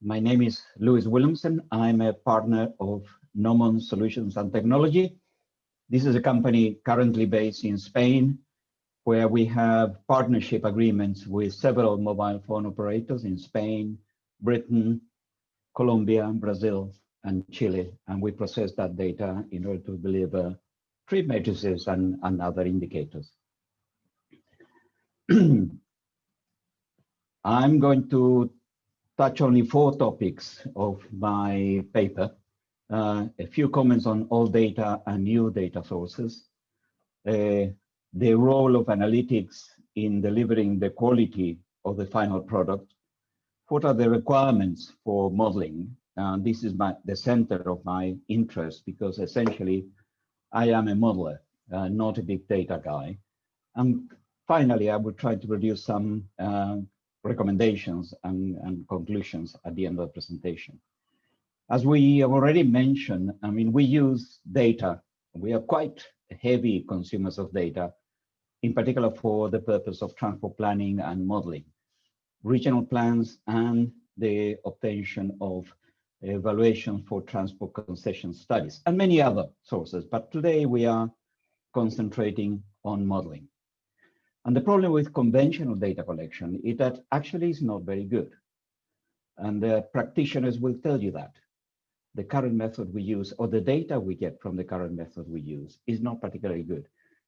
My name is Willumsen. I'm a partner of Nommon Solutions and Technology. This is a company currently based in Spain, where we have partnership agreements with several mobile phone operators in Spain, Britain, Colombia, Brazil, and Chile. And we process that data in order to deliver trip matrices and other indicators. I'm going to touch only 4 topics of my paper. A few comments on old data and new data sources, the role of analytics in delivering the quality of the final product. What are the requirements for modeling? This is the center of my interest, because essentially I am a modeler, not a big data guy. And finally, I will try to produce some recommendations and conclusions at the end of the presentation. As we have already mentioned, I mean, we use data. We are quite heavy consumers of data, in particular for the purpose of transport planning and modeling, regional plans, and the obtention of evaluation for transport concession studies, and many other sources. But today we are concentrating on modeling. And the problem with conventional data collection is that actually it's not very good. And the practitioners will tell you that. The current method we use, or the data we get from the current method we use, is not particularly good.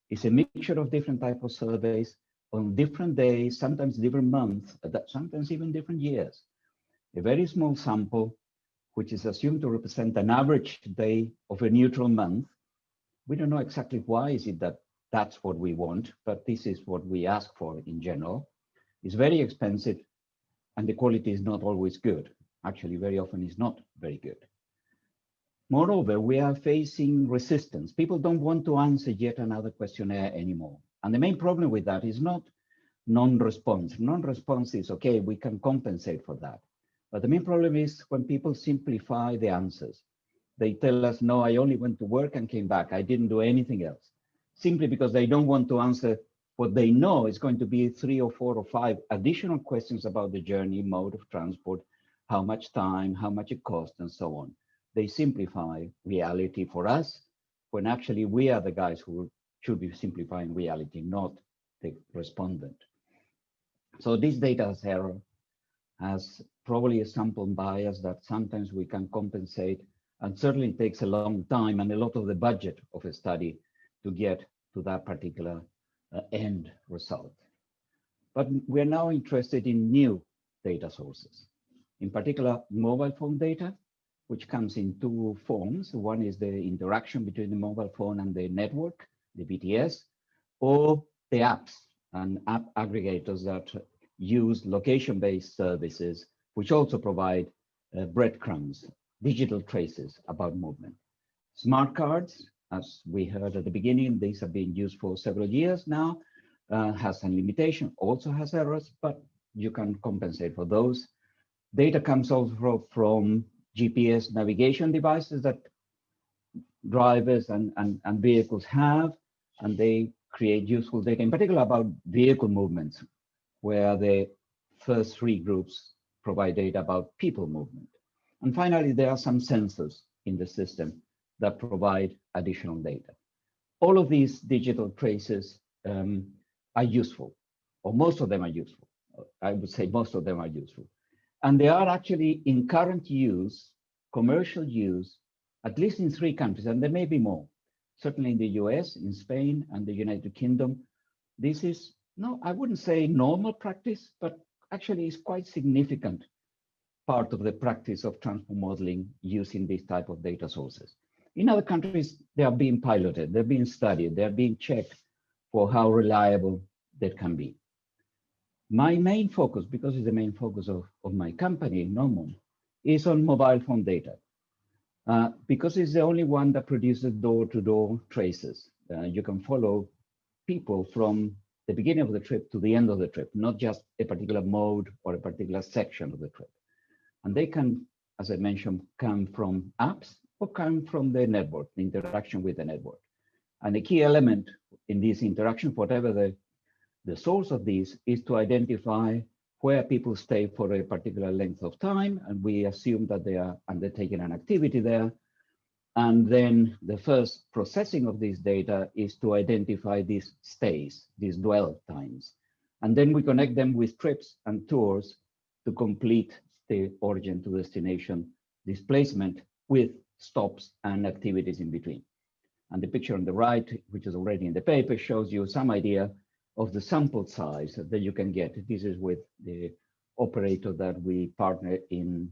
It's a mixture of different types of surveys on different days, sometimes different months, sometimes even different years. A very small sample, which is assumed to represent an average day of a neutral month. We don't know exactly why is it that that's what we want, but this is what we ask for in general. It's very expensive, and the quality is not always good. Actually, very often it's not very good. Moreover, we are facing resistance. People don't want to answer yet another questionnaire anymore. And the main problem with that is not non-response. Non-response is okay, we can compensate for that. But the main problem is when people simplify the answers. They tell us, no, I only went to work and came back. I didn't do anything else. Simply because they don't want to answer what they know is going to be 3 or 4 or 5 additional questions about the journey, mode of transport, how much time, how much it costs, and so on. They simplify reality for us, when actually we are the guys who should be simplifying reality, not the respondent. So this data has error, has probably a sample bias that sometimes we can compensate, and certainly takes a long time and a lot of the budget of a study to get to that particular end result. But we're now interested in new data sources, in particular mobile phone data, which comes in 2 forms. One is the interaction between the mobile phone and the network, the BTS, or the apps and app aggregators that use location-based services, which also provide breadcrumbs, digital traces about movement. Smart cards, as we heard at the beginning, these have been used for several years now, has some limitation, also has errors, but you can compensate for those. Data comes also from GPS navigation devices that drivers and vehicles have, and they create useful data, in particular about vehicle movements, where the first 3 groups provide data about people movement. And finally, there are some sensors in the system that provide additional data. All of these digital traces are useful, or most of them are useful. I would say most of them are useful. And they are actually in current use, commercial use, at least in 3 countries, and there may be more. Certainly in the US, in Spain, and the United Kingdom. This is, no, I wouldn't say normal practice, but actually is quite significant part of the practice of transport modeling using these type of data sources. In other countries, they are being piloted, they're being studied, they're being checked for how reliable they can be. My main focus, because it's the main focus of my company, Nommon, is on mobile phone data, because it's the only one that produces door-to-door traces. You can follow people from the beginning of the trip to the end of the trip, not just a particular mode or a particular section of the trip. And they can, as I mentioned, come from apps or come from the network, the interaction with the network. And the key element in this interaction, whatever the source of this, is to identify where people stay for a particular length of time, and we assume that they are undertaking an activity there. And then the first processing of this data is to identify these stays, these dwell times. And then we connect them with trips and tours to complete the origin to destination displacement with stops and activities in between. And the picture on the right, which is already in the paper, shows you some idea of the sample size that you can get. This is with the operator that we partner in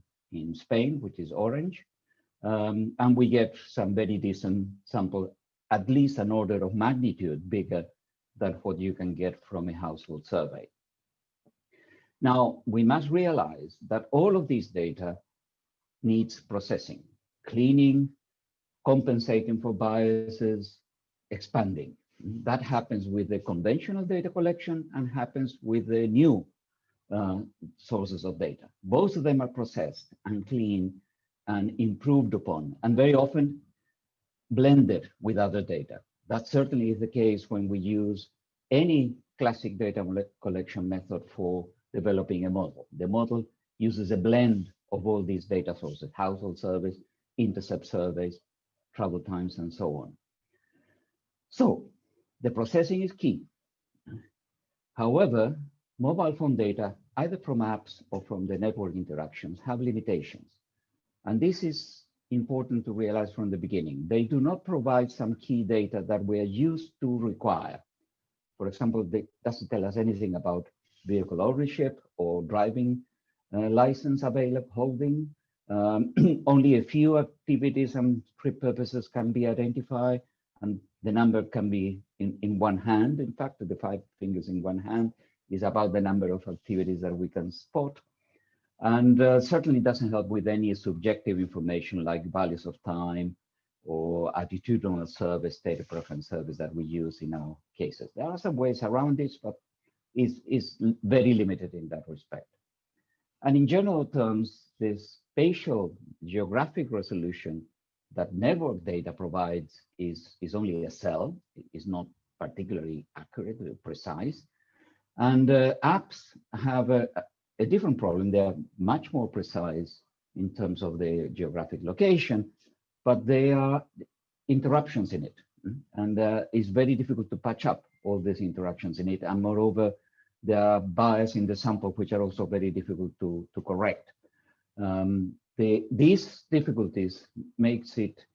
Spain, which is Orange. And we get some very decent sample, at least an order of magnitude bigger than what you can get from a household survey. Now, we must realize that all of these data needs processing, cleaning, compensating for biases, expanding. That happens with the conventional data collection and happens with the new sources of data. Both of them are processed and cleaned and improved upon, and very often blended with other data. That certainly is the case when we use any classic data collection method for developing a model. The model uses a blend of all these data sources: household surveys, intercept surveys, travel times, and so on. So the processing is key. However, mobile phone data, either from apps or from the network interactions, have limitations. And this is important to realize from the beginning. They do not provide some key data that we are used to require. For example, it doesn't tell us anything about vehicle ownership or driving license available, holding. Only a few activities and trip purposes can be identified, and the number can be in one hand. In fact, the 5 fingers in one hand is about the number of activities that we can spot. And certainly doesn't help with any subjective information like values of time or attitudinal service, state of preference service that we use in our cases. There are some ways around this, but is very limited in that respect. And in general terms, this spatial geographic resolution that network data provides is only a cell. It is not particularly accurate or precise. And apps have a different problem. They are much more precise in terms of the geographic location, but there are interruptions in it. And it's very difficult to patch up all these interruptions in it. And moreover, there are bias in the sample, which are also very difficult to correct. These difficulties makes it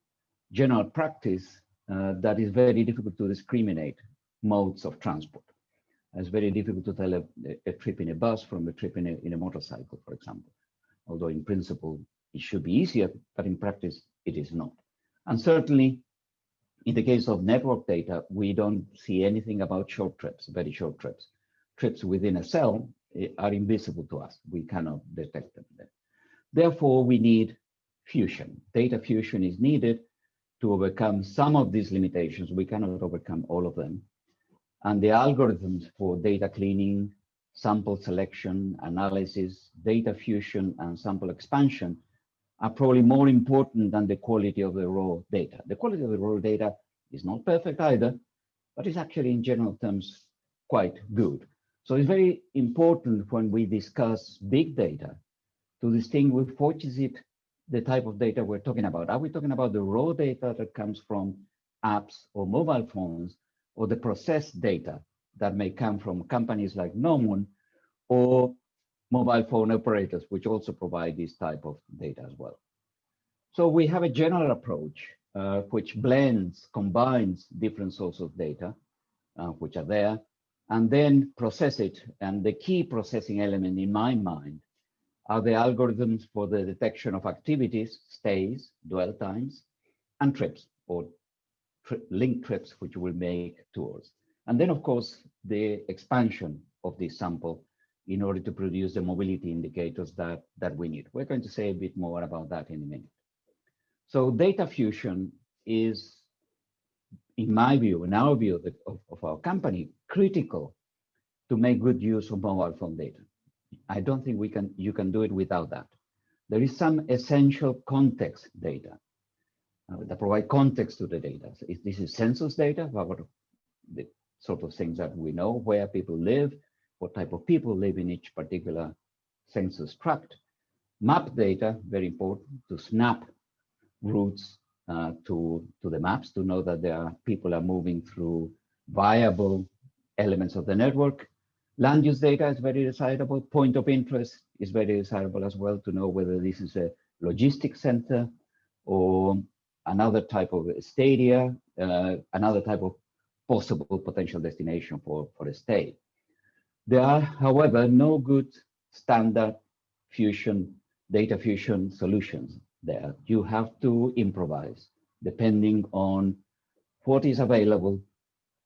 general practice that is very difficult to discriminate modes of transport. It's very difficult to tell a trip in a bus from a trip in a motorcycle, for example. Although in principle, it should be easier, but in practice, it is not. And certainly, in the case of network data, we don't see anything about short trips, very short trips. Trips within a cell are invisible to us. We cannot detect them there. Therefore, we need fusion. Data fusion is needed to overcome some of these limitations. We cannot overcome all of them. And the algorithms for data cleaning, sample selection, analysis, data fusion, and sample expansion are probably more important than the quality of the raw data. The quality of the raw data is not perfect either, but it's actually in general terms quite good. So it's very important when we discuss big data to distinguish what is it, the type of data we're talking about. Are we talking about the raw data that comes from apps or mobile phones, or the processed data that may come from companies like Nommon or mobile phone operators, which also provide this type of data as well? So we have a general approach which blends, combines different sources of data which are there, and then process it. And the key processing element in my mind are the algorithms for the detection of activities, stays, dwell times, and trips, or linked trips, which will make tours. And then, of course, the expansion of this sample in order to produce the mobility indicators that we need. We're going to say a bit more about that in a minute. So data fusion is, in my view, in our view of our company, critical to make good use of mobile phone data. I don't think you can do it without that. There is some essential context data that provide context to the data. So this is census data, about the sort of things that we know, where people live, what type of people live in each particular census tract. Map data, very important to snap routes to the maps to know that people are moving through viable elements of the network. Land use data is very desirable. Point of interest is very desirable as well to know whether this is a logistics center or another type of stadia, another type of possible potential destination for a stay. There are, however, no good standard data fusion solutions there. You have to improvise depending on what is available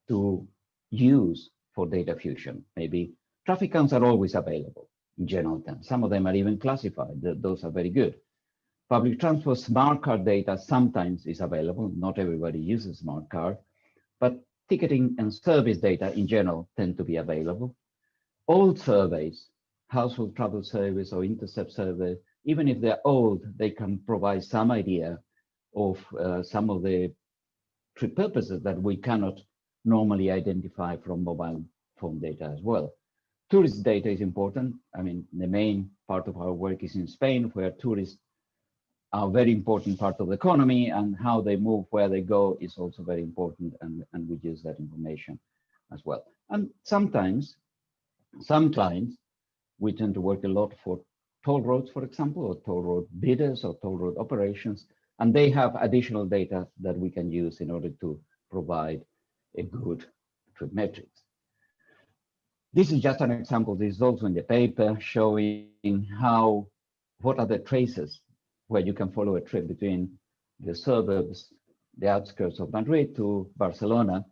to use for data fusion. Maybe traffic counts are always available in general terms. Some of them are even classified. Those are very good. Public transport smart card data sometimes is available. Not everybody uses smart card, but ticketing and service data in general tend to be available. Old surveys, household travel surveys or intercept surveys, even if they're old, they can provide some idea of some of the trip purposes that we cannot normally identify from mobile phone data as well. Tourist data is important. I mean, the main part of our work is in Spain, where tourists are a very important part of the economy, and how they move, where they go is also very important, and we use that information as well. And sometimes, some clients, we tend to work a lot for toll roads, for example, or toll road bidders or toll road operations, and they have additional data that we can use in order to provide a good trip metrics. This is just an example. This is also in the paper showing what are the traces where you can follow a trip between the suburbs, the outskirts of Madrid to Barcelona,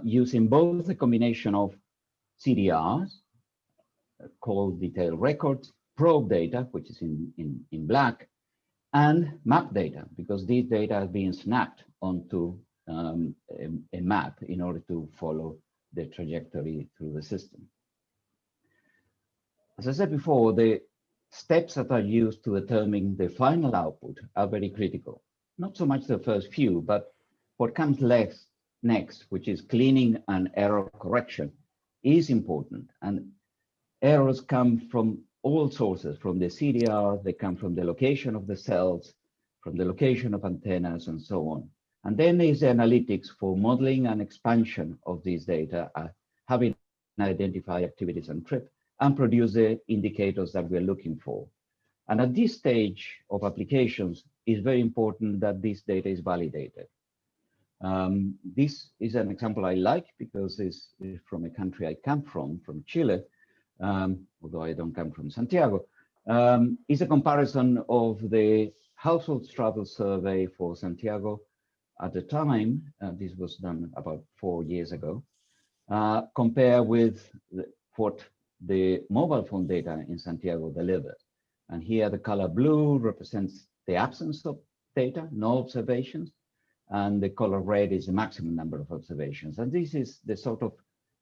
using both a combination of CDRs, called detailed records, probe data, which is in black, and map data, because these data are being snapped onto a map in order to follow the trajectory through the system. As I said before, the steps that are used to determine the final output are very critical. Not so much the first few, but what comes next, which is cleaning and error correction, is important. And errors come from all sources, from the CDR, they come from the location of the cells, from the location of antennas, and so on. And then there's the analytics for modeling and expansion of these data, having identified activities on trip, and produce the indicators that we're looking for. And at this stage of applications, it's very important that this data is validated. This is an example I like because it's from a country I come from Chile, although I don't come from Santiago. It's a comparison of the household travel survey for Santiago at the time. This was done about 4 years ago. Compare with what the mobile phone data in Santiago delivered. And here the color blue represents the absence of data, no observations, and the color red is the maximum number of observations. And this is the sort of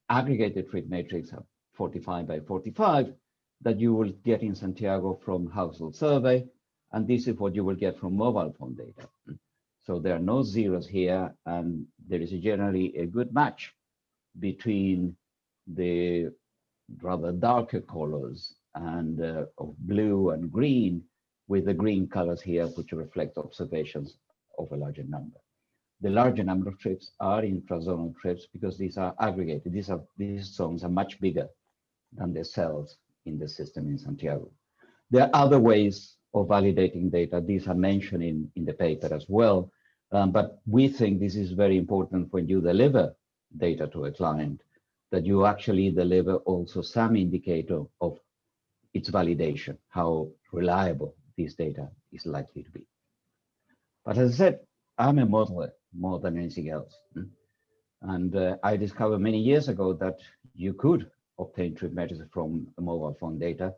aggregated trip matrix of 45 by 45 that you will get in Santiago from household survey, and this is what you will get from mobile phone data. So there are no zeros here, and there is generally a good match between the rather darker colors and of blue and green, with the green colors here, which reflect observations of a larger number. The larger number of trips are intrazonal trips because these are aggregated. These zones are much bigger than the cells in the system in Santiago. There are other ways of validating data. These are mentioned in the paper as well, but we think this is very important when you deliver data to a client, that you actually deliver also some indicator of its validation, how reliable this data is likely to be. But as I said, I'm a modeler more than anything else. And I discovered many years ago that you could obtain trip metrics from mobile phone data.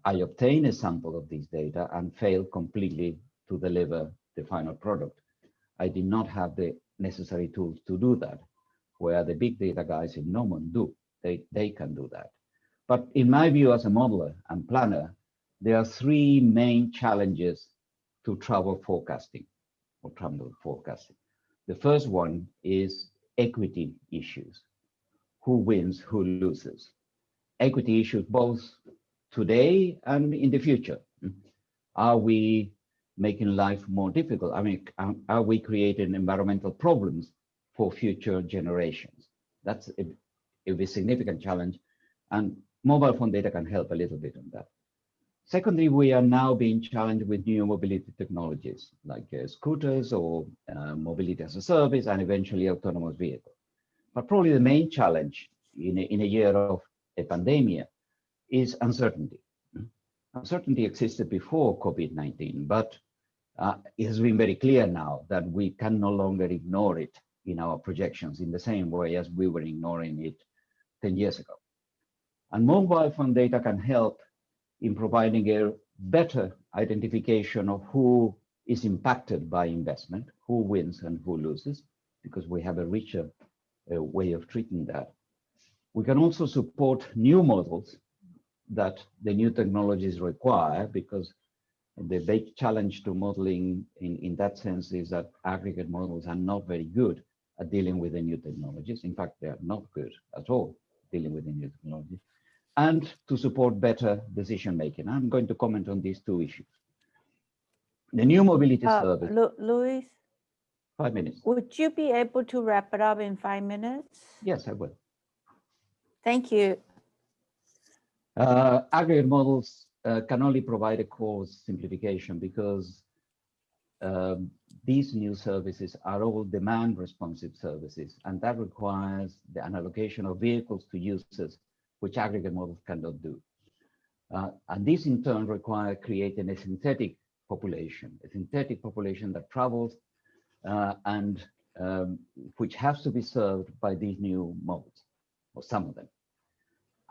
I obtained a sample of these data and failed completely to deliver the final product. I did not have the necessary tools to do that, where the big data guys in Nommon do. They can do that. But in my view as a modeler and planner, there are 3 main challenges to travel forecasting or travel forecasting. The first one is equity issues. Who wins, who loses? equity issues both today and in the future. Are we making life more difficult? I mean, are we creating environmental problems for future generations? That's a significant challenge, and mobile phone data can help a little bit on that. Secondly, we are now being challenged with new mobility technologies like scooters or mobility as a service, and eventually autonomous vehicles. But probably the main challenge in a year of a pandemic is uncertainty. Uncertainty existed before COVID-19, but it has been very clear now that we can no longer ignore it in our projections in the same way as we were ignoring it 10 years ago. And mobile phone data can help in providing a better identification of who is impacted by investment, who wins and who loses, because we have a richer way of treating that. We can also support new models that the new technologies require, because the big challenge to modeling in that sense is that aggregate models are not very good at dealing with the new technologies. In fact, they are not good at all dealing with the new technologies. And to support better decision making. I'm going to comment on these two issues. The new mobility service. Luis? 5 minutes. Would you be able to wrap it up in 5 minutes? Yes, I will. Thank you. Aggregate models can only provide a coarse simplification because these new services are all demand responsive services, and that requires an allocation of vehicles to users, which aggregate models cannot do. And this in turn requires creating a synthetic population that travels and which has to be served by these new modes, or some of them.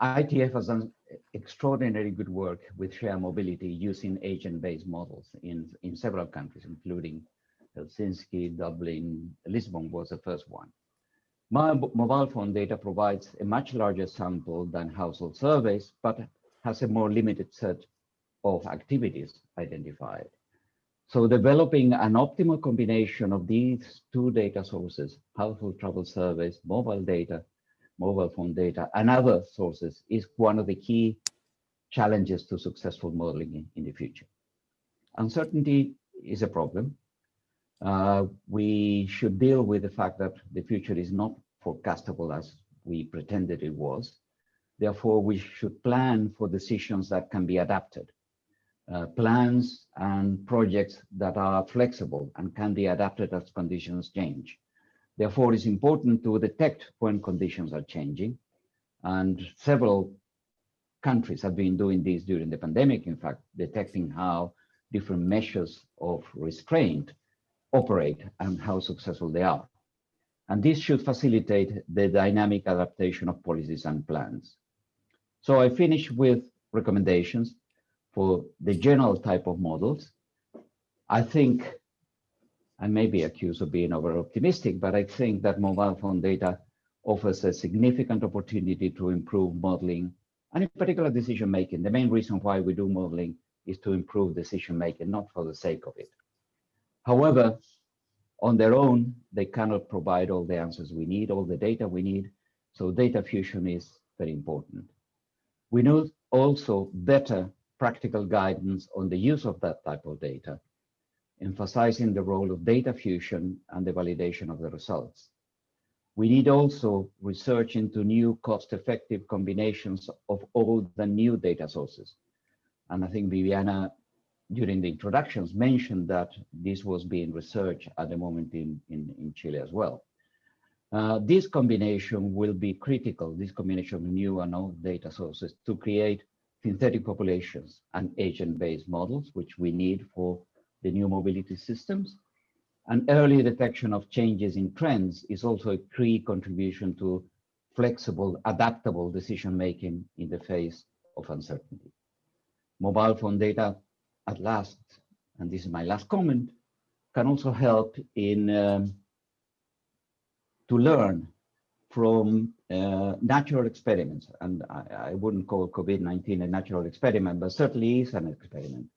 ITF has done extraordinarily good work with shared mobility using agent-based models in several countries, including Helsinki, Dublin, Lisbon was the first one. Mobile phone data provides a much larger sample than household surveys, but has a more limited set of activities identified. So developing an optimal combination of these two data sources, household travel surveys, mobile data, mobile phone data, and other sources is one of the key challenges to successful modeling in the future. Uncertainty is a problem. We should deal with the fact that the future is not forecastable as we pretended it was. Therefore, we should plan for decisions that can be adapted. Plans and projects that are flexible and can be adapted as conditions change. Therefore, it's important to detect when conditions are changing. And several countries have been doing this during the pandemic, in fact, detecting how different measures of restraint operate and how successful they are. And this should facilitate the dynamic adaptation of policies and plans. So I finish with recommendations for the general type of models. I think I may be accused of being over-optimistic, but I think that mobile phone data offers a significant opportunity to improve modeling and in particular decision-making. The main reason why we do modeling is to improve decision-making, not for the sake of it. However, on their own, they cannot provide all the answers we need, all the data we need. So data fusion is very important. We need also better practical guidance on the use of that type of data, emphasizing the role of data fusion and the validation of the results. We need also research into new cost-effective combinations of all the new data sources. And I think Viviana, during the introductions, mentioned that this was being researched at the moment in Chile as well. This combination will be critical, this combination of new and old data sources, to create synthetic populations and agent-based models, which we need for the new mobility systems. And early detection of changes in trends is also a key contribution to flexible, adaptable decision-making in the face of uncertainty. Mobile phone data, at last, and this is my last comment, can also help in to learn from natural experiments. And I wouldn't call COVID-19 a natural experiment, but certainly is an experiment.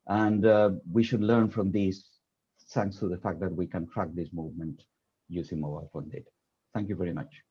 And we should learn from these, thanks to the fact that we can track this movement using mobile phone data. Thank you very much.